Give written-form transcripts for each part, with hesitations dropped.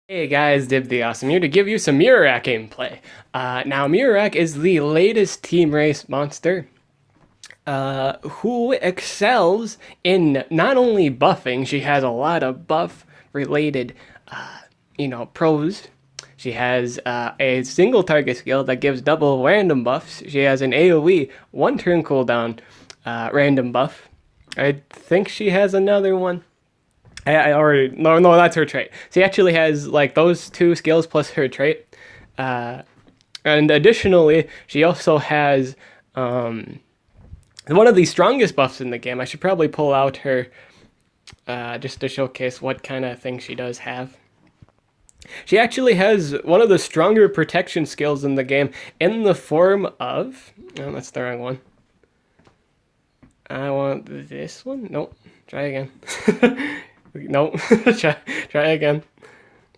Hey guys, Dib the Awesome here to give you some Mirak gameplay. Now, Mirak is the latest team race monster who excels in not only buffing, she has a lot of buff related, pros. She has a single target skill that gives double random buffs. She has an AoE, one turn cooldown random buff. I think she has another one. I already no, that's her trait. She actually has like those two skills plus her trait, and additionally, she also has one of the strongest buffs in the game. I should probably pull out her just to showcase what kind of thing she does have. She actually has one of the stronger protection skills in the game in the form of. Oh, that's the wrong one. I want this one. Nope. Try again. Nope. try again.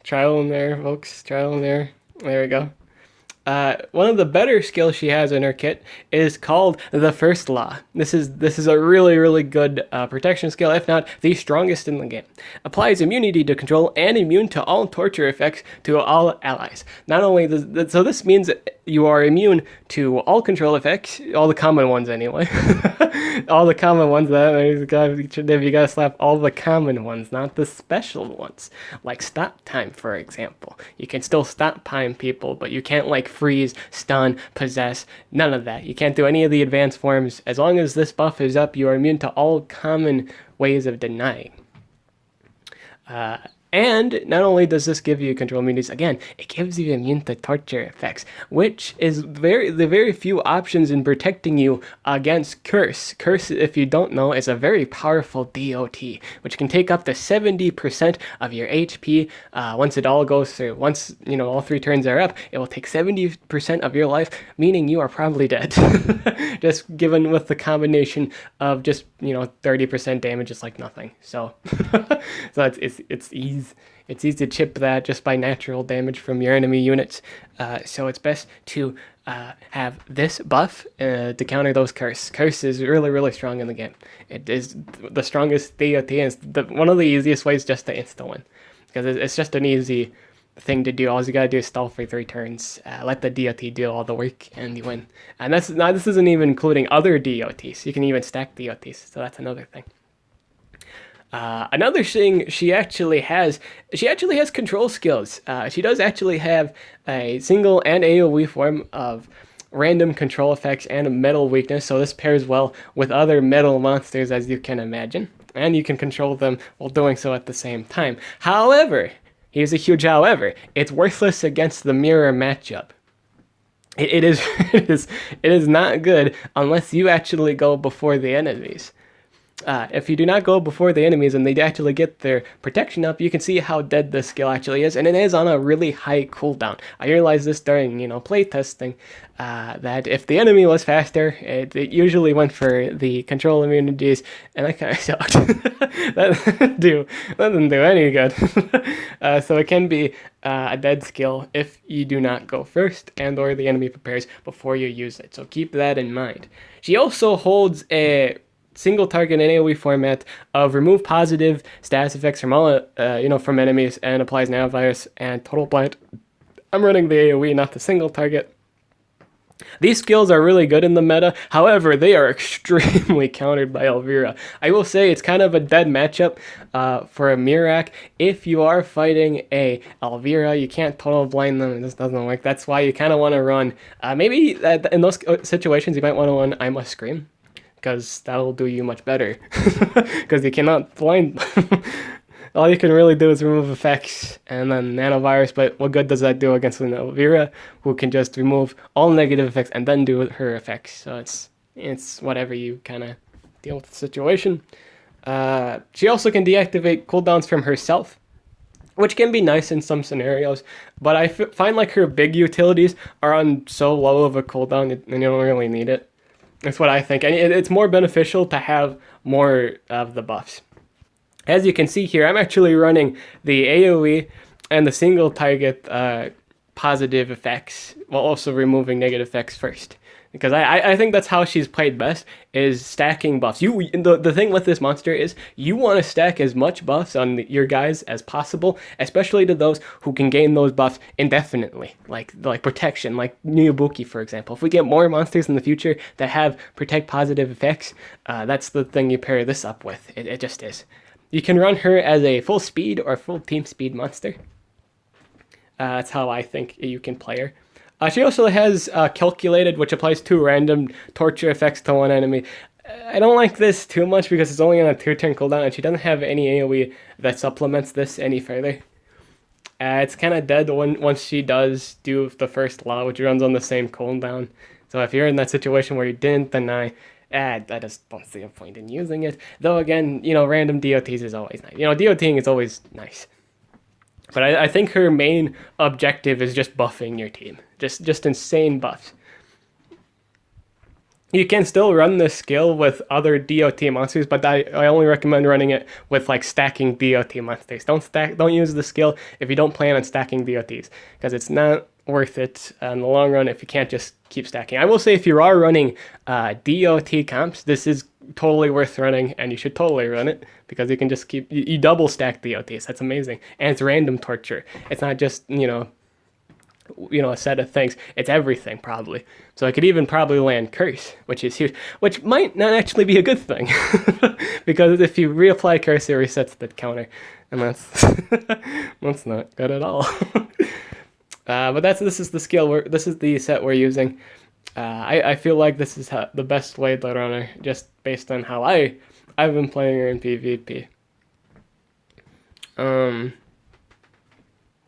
Trial and error, folks. Trial and error. There we go. One of the better skills she has in her kit is called the First Law. This is a really good protection skill, if not the strongest in the game. Applies immunity to control and immune to all torture effects to all allies. Not only so this means you are immune to all control effects, all the common ones anyway. All the common ones. You gotta slap all the common ones, not the special ones. Like stop time, for example. You can still stop time people, but you can't like freeze, stun, possess, none of that. You can't do any of the advanced forms. As long as this buff is up, you are immune to all common ways of denying. And not only does this give you control immunities, again, it gives you immune to torture effects, which is the very few options in protecting you against Curse. Curse, if you don't know, is a very powerful DOT, which can take up to 70% of your HP once it all goes through. Once, all 3 turns are up, it will take 70% of your life, meaning you are probably dead. Just given with the combination of just, 30% damage is like nothing. So, it's easy. It's easy to chip that just by natural damage from your enemy units. So it's best to have this buff to counter those curse. Curse is really strong in the game. It is the strongest DOT, and one of the easiest ways just to insta-win. Because it's just an easy thing to do. All you gotta do is stall for 3 turns, let the DOT do all the work, and you win. And this isn't even including other DOTs. You can even stack DOTs, so that's another thing. Another thing she actually has control skills. She does actually have a single and AoE form of random control effects and a metal weakness, so this pairs well with other metal monsters, as you can imagine, and you can control them while doing so at the same time. However, here's a huge however, it's worthless against the mirror matchup. It is not good unless you actually go before the enemies. If you do not go before the enemies and they actually get their protection up, you can see how dead this skill actually is, and it is on a really high cooldown. I realized this during, playtesting, that if the enemy was faster, it usually went for the control immunities, and that kind of sucked. that doesn't do any good. So it can be a dead skill if you do not go first and or the enemy prepares before you use it. So keep that in mind. She also holds a single target in AoE format of remove positive status effects from all from enemies and applies nanovirus and total blind. I'm running the AoE, not the single target. These skills are really good in the meta, however, they are extremely countered by Elvira. I will say it's kind of a dead matchup for a Mirak. If you are fighting a Elvira, you can't total blind them, and this doesn't work. That's why you kind of want to run, maybe in those situations you might want to run I Must Scream, because that'll do you much better, because you cannot blind them. All you can really do is remove effects and then nanovirus, but what good does that do against an Elvira, who can just remove all negative effects and then do her effects? So it's whatever you kind of deal with the situation. She also can deactivate cooldowns from herself, which can be nice in some scenarios, but I find like her big utilities are on so low of a cooldown and you don't really need it. That's what I think, and it's more beneficial to have more of the buffs. As you can see here, I'm actually running the AoE and the single target positive effects, while also removing negative effects first. because I think that's how she's played best, is stacking buffs. The thing with this monster is you want to stack as much buffs on your guys as possible, especially to those who can gain those buffs indefinitely, like protection, like Nuyabuki, for example. If we get more monsters in the future that have protect positive effects, that's the thing you pair this up with. It just is. You can run her as a full speed or full team speed monster. That's how I think you can play her. She also has calculated, which applies two random torture effects to one enemy. I don't like this too much because it's only on a 2-turn cooldown, and she doesn't have any AoE that supplements this any further. It's kind of dead once she does do the first law, which runs on the same cooldown. So if you're in that situation where you didn't, then I just don't see a point in using it. Though again, random DOTs is always nice. DOTing is always nice. But I think her main objective is just buffing your team. Just insane buffs. You can still run this skill with other DOT monsters, but I only recommend running it with stacking DOT monsters. Don't use the skill if you don't plan on stacking DOTs, because it's not worth it in the long run if you can't just keep stacking. I will say if you are running DOT comps, this is totally worth running, and you should totally run it, because you can just you double stack DOTs. That's amazing. And it's random torture. It's not just a set of things. It's everything, probably. So I could even probably land curse, which is huge, which might not actually be a good thing. Because if you reapply curse, it resets the counter, and that's not good at all. But this is the skill this is the set we're using. I feel like this is the best way to run her, just based on how I've been playing her in PvP.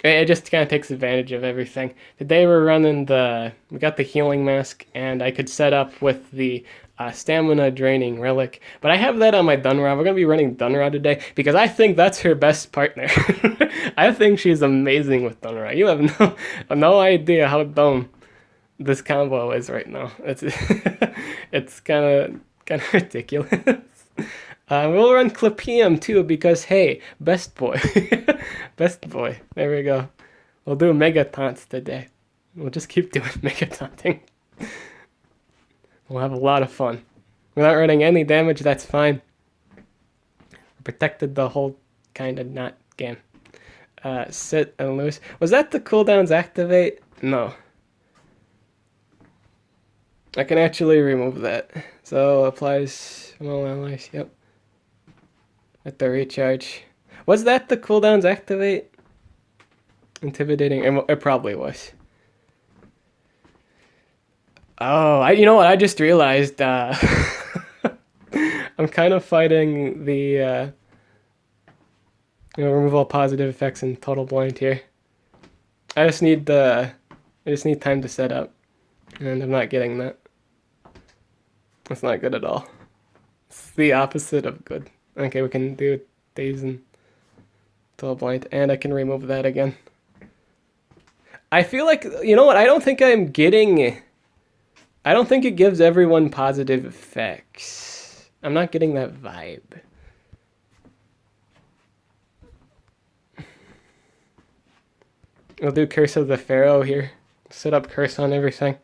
It just kind of takes advantage of everything. Today we're running we got the healing mask, and I could set up with the stamina draining relic. But I have that on my Dunra. We're going to be running Dunra today, because I think that's her best partner. I think she's amazing with Dunra. You have no idea how dumb this combo is right now. It's kind of ridiculous. We'll run Clipium too, because hey, best boy. Best boy. There we go. We'll do Mega Taunts today. We'll just keep doing Mega Taunting. We'll have a lot of fun. We're not running any damage, that's fine. Protected the whole kind of not game. Sit and loose. Was that the cooldowns activate? No. I can actually remove that. So applies all allies, yep. At the recharge. Was that the cooldowns activate? Intimidating. It probably was. Oh, you know what? I just realized I'm kind of fighting the remove all positive effects and total blind here. I just need time to set up, and I'm not getting that. That's not good at all. It's the opposite of good. Okay, we can do days and total blind, and I can remove that again. I feel like, you know what? I don't think it gives everyone positive effects. I'm not getting that vibe. We'll do Curse of the Pharaoh here. Set up Curse on everything.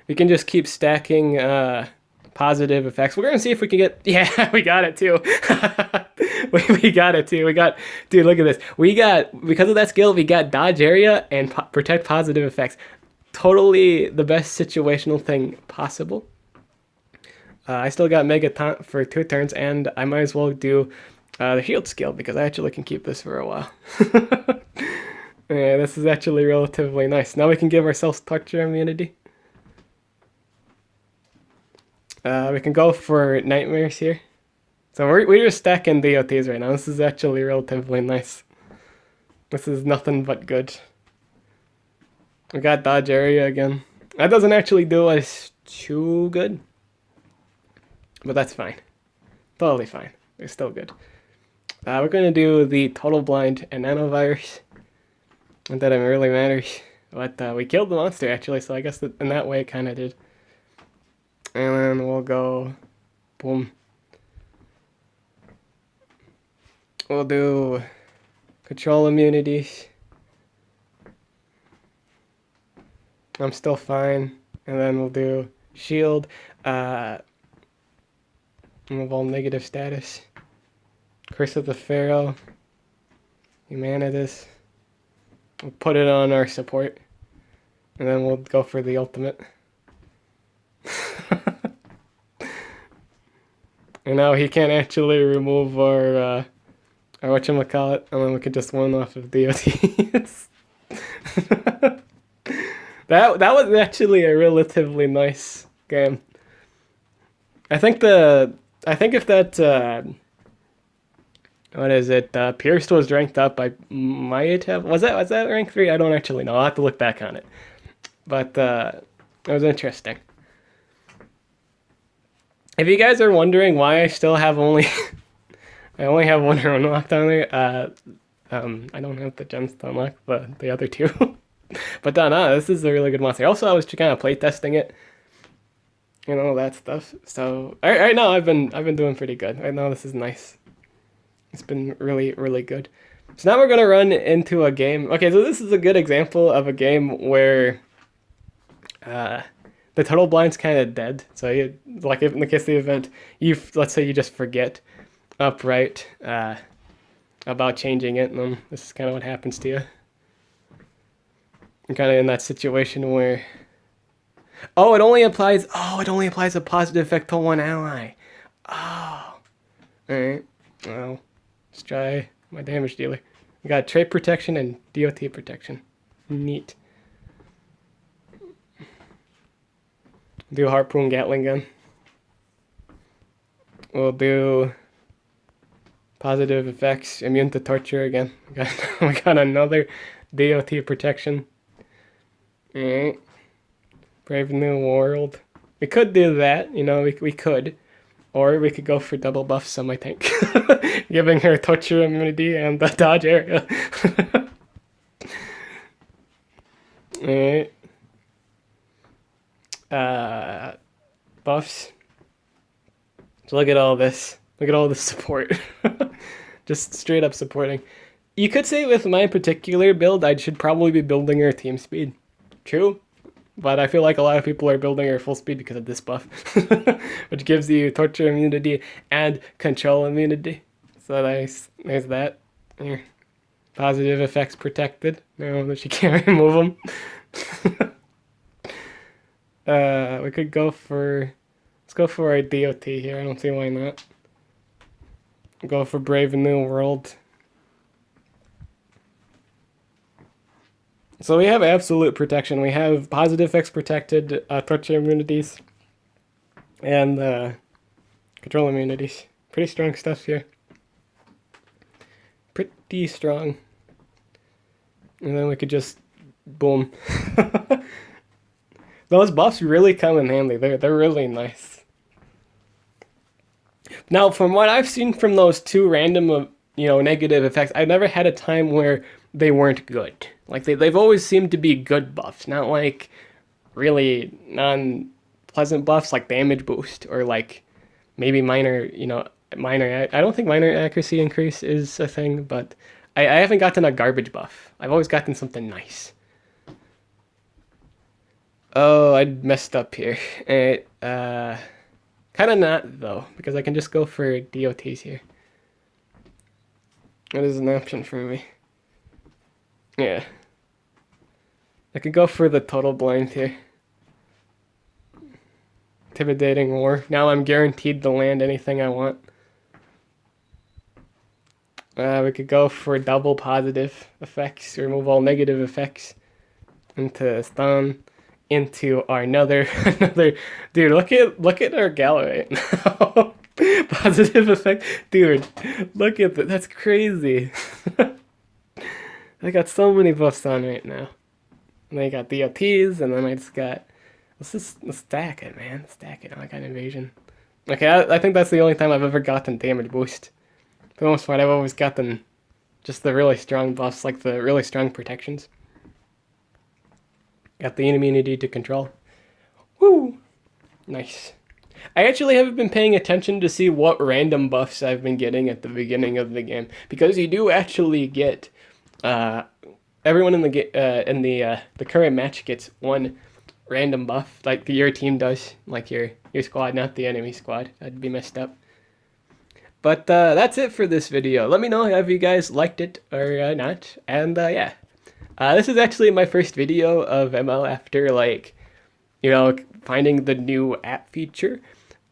We can just keep stacking positive effects. We're going to see if we can get... Yeah, we got it too. we got it too. Dude, look at this. Because of that skill, we got dodge area and protect positive effects. Totally the best situational thing possible. I still got Mega Taunt for 2 turns, and I might as well do the shield skill, because I actually can keep this for a while. Yeah, this is actually relatively nice. Now we can give ourselves torture immunity. We can go for nightmares here. So we're just stacking DOTs right now. This is actually relatively nice. This is nothing but good. We got dodge area again. That doesn't actually do us too good, but that's fine. Totally fine. It's still good. We're going to do the total blind and nanovirus. Not that it really matters. But we killed the monster actually, so I guess that in that way it kind of did. And then we'll go, boom. We'll do control immunities. I'm still fine. And then we'll do shield. Uh, remove all negative status. Curse of the Pharaoh. Humanitas. We'll put it on our support. And then we'll go for the ultimate. And now he can't actually remove our whatchamacallit, and then we could just one off of DOTs. That was actually a relatively nice game. I think if that what is it? Pierced was ranked up. I might have was that rank 3? I don't actually know. I'll have to look back on it. But it was interesting. If you guys are wondering why I still have only I only have one unlocked on there, I don't have the gems to unlock the other two. But no, this is a really good monster. Also, I was kind of playtesting it, and all that stuff. So right now, I've been doing pretty good. Right now, this is nice. It's been really, really good. So now we're gonna run into a game. Okay, so this is a good example of a game where the total blind's kind of dead. So like if in the case of the event, let's say you just forget upright about changing it, and then this is kind of what happens to you. You're kind of in that situation where it only applies a positive effect to one ally. Oh, all right. Well, let's try my damage dealer. We got trait protection and DOT protection. Neat. Do harpoon Gatling gun. We'll do positive effects, immune to torture again. We got another DOT protection. Alright. Brave New World. We could do that, we could. Or we could go for double buff some, I think. Giving her torture immunity and the dodge area. Alright. Buffs. So look at all this. Look at all the support. Just straight up supporting. You could say with my particular build, I should probably be building her team speed. True. But I feel like a lot of people are building her full speed because of this buff. Which gives you torture immunity and control immunity. So there's that. Here. Positive effects protected. No, that she can't remove them. We could go for... Let's go for a DOT here. I don't see why not. Go for Brave New World. So we have absolute protection. We have positive effects protected, torture immunities, and control immunities. Pretty strong stuff here. Pretty strong. And then we could just boom. Those buffs really come in handy. They're really nice. Now, from what I've seen from those two random, negative effects, I've never had a time where they weren't good. Like they've always seemed to be good buffs, not like really non-pleasant buffs like damage boost or like maybe minor. I don't think minor accuracy increase is a thing, but I haven't gotten a garbage buff. I've always gotten something nice. Oh, I messed up here. Kind of not, though, because I can just go for DOTs here. That is an option for me. Yeah. I could go for the total blind here. Intimidating War. Now I'm guaranteed to land anything I want. We could go for double positive effects. Remove all negative effects. Into stun. Into our another dude. Look at our gallery right now. Positive effect, dude. Look at that. That's crazy. I got so many buffs on right now. And then I got DLTs, and then I just got. Let's stack it, man. Stack it. I got invasion. Okay, I think that's the only time I've ever gotten damage boost. For the most part, I've always gotten just the really strong buffs, like the really strong protections. Got the immunity to control. Woo! Nice. I actually haven't been paying attention to see what random buffs I've been getting at the beginning of the game. Because you do actually get, at everyone in the current match gets one random buff, like your team does, like your squad, not the enemy squad. That'd be messed up. But that's it for this video. Let me know if you guys liked it or not. And yeah, this is actually my first video of ML after like, finding the new app feature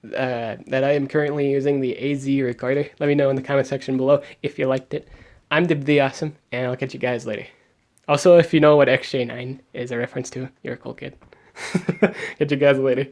that I am currently using, the AZ recorder. Let me know in the comment section below if you liked it. I'm the Awesome, and I'll catch you guys later. Also, if you know what XJ9 is a reference to, you're a cool kid. Catch you guys later.